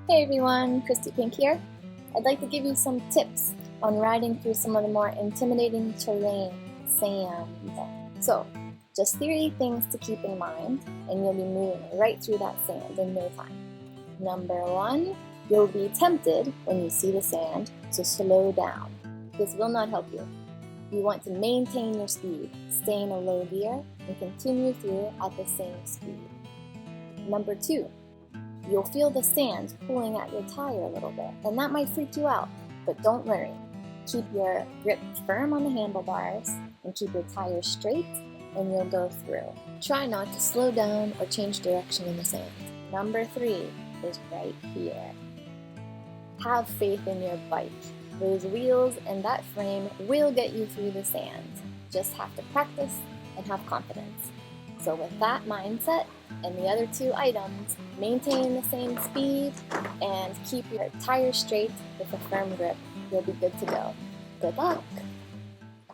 Hey everyone, Christy Pink here. I'd like to give you some tips on riding through some of the more intimidating terrain, sand. So, just 3 things to keep in mind, and you'll be moving right through that sand in no time. Number 1, you'll be tempted when you see the sand to slow down. This will not help you. You want to maintain your speed, stay in a low gear, and continue through at the same speed. Number 2, you'll feel the sand pulling at your tire a little bit, and that might freak you out, but don't worry. Keep your grip firm on the handlebars and keep your tires straight, and you'll go through. Try not to slow down or change direction in the sand. Number 3 is right here. Have faith in your bike. Those wheels and that frame will get you through the sand. Just have to practice and have confidence. So with that mindset and the other 2 items, maintain the same speed and keep your tires straight with a firm grip, you'll be good to go. Good luck!